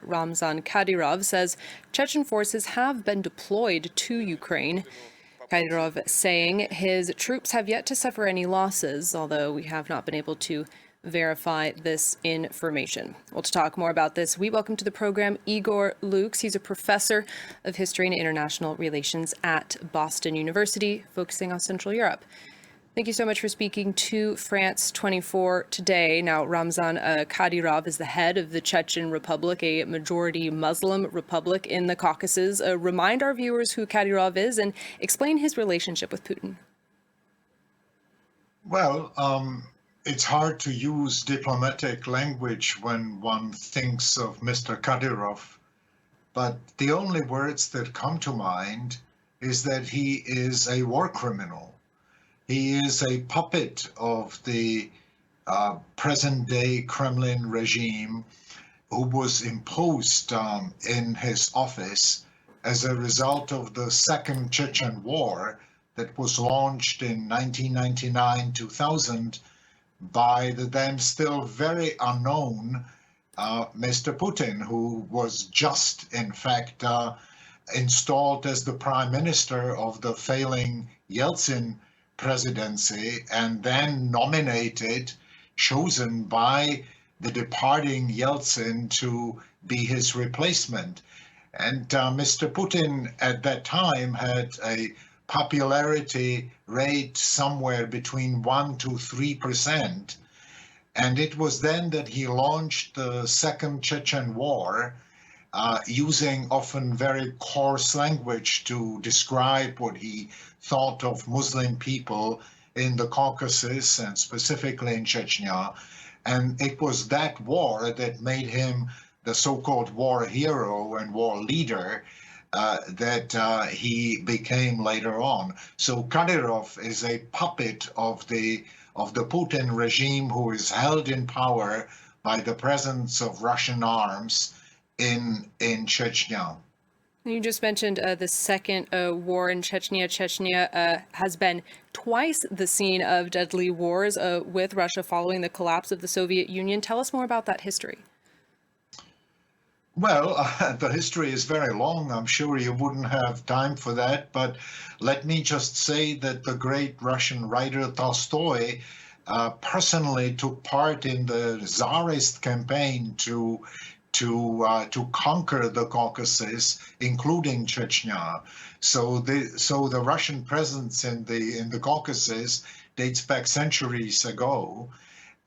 Ramzan Kadyrov says Chechen forces have been deployed to Ukraine. Kadyrov saying his troops have yet to suffer any losses, although we have not been able to verify this information. Well, to talk more about this, we welcome to the program Igor Lukes. He's a professor of history and international relations at Boston University, focusing on Central Europe. Thank you so much for speaking to France 24 today. Now, Ramzan Kadyrov is the head of the Chechen Republic, a majority Muslim republic in the Caucasus. Remind our viewers who Kadyrov is and explain his relationship with Putin. Well, it's hard to use diplomatic language when one thinks of Mr. Kadyrov, but the only words that come to mind is that he is a war criminal. He is a puppet of the present-day Kremlin regime who was imposed in his office as a result of the Second Chechen War that was launched in 1999-2000 by the then still very unknown Mr. Putin, who was just, in fact, installed as the prime minister of the failing Yeltsin presidency and then chosen by the departing Yeltsin to be his replacement. And Mr. Putin at that time had a popularity rate somewhere between 1% to 3%. And it was then that he launched the Second Chechen War, using often very coarse language to describe what he thought of Muslim people in the Caucasus and specifically in Chechnya. And it was that war that made him the so-called war hero and war leader that he became later on. So Kadyrov is a puppet of the Putin regime who is held in power by the presence of Russian arms in Chechnya. You just mentioned the second war in Chechnya. Chechnya has been twice the scene of deadly wars with Russia following the collapse of the Soviet Union. Tell us more about that history. Well, the history is very long. I'm sure you wouldn't have time for that. But let me just say that the great Russian writer Tolstoy personally took part in the Tsarist campaign to conquer the Caucasus, including Chechnya. So the Russian presence in the Caucasus dates back centuries ago.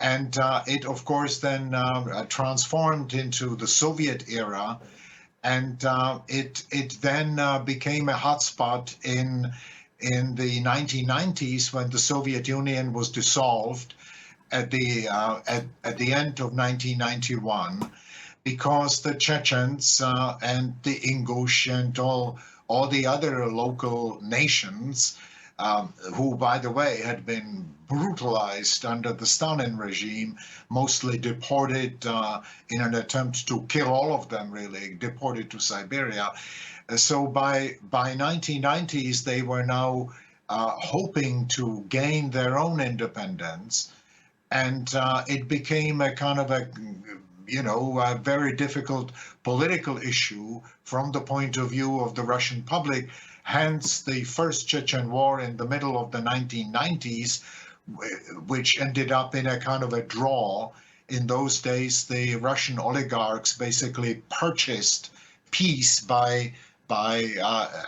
And it, of course, then transformed into the Soviet era, and it then became a hotspot in the 1990s when the Soviet Union was dissolved at the end of 1991, because the Chechens and the Ingush and all the other local nations, who, by the way, had been brutalized under the Stalin regime, mostly deported in an attempt to kill all of them, really, deported to Siberia. So by 1990s, they were now hoping to gain their own independence. And it became a kind of a very difficult political issue from the point of view of the Russian public. Hence, the First Chechen War in the middle of the 1990s, which ended up in a kind of a draw. In those days, the Russian oligarchs basically purchased peace by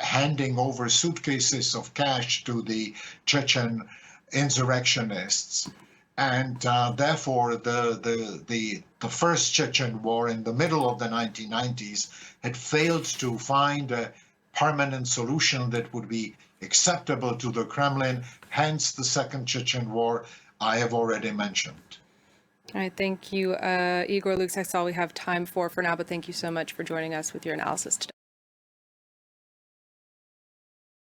handing over suitcases of cash to the Chechen insurrectionists. And therefore, the First Chechen War in the middle of the 1990s had failed to find a permanent solution that would be acceptable to the Kremlin, hence the Second Chechen War I have already mentioned. All right, thank you, Igor Lukes. That's all we have time for now, but thank you so much for joining us with your analysis today.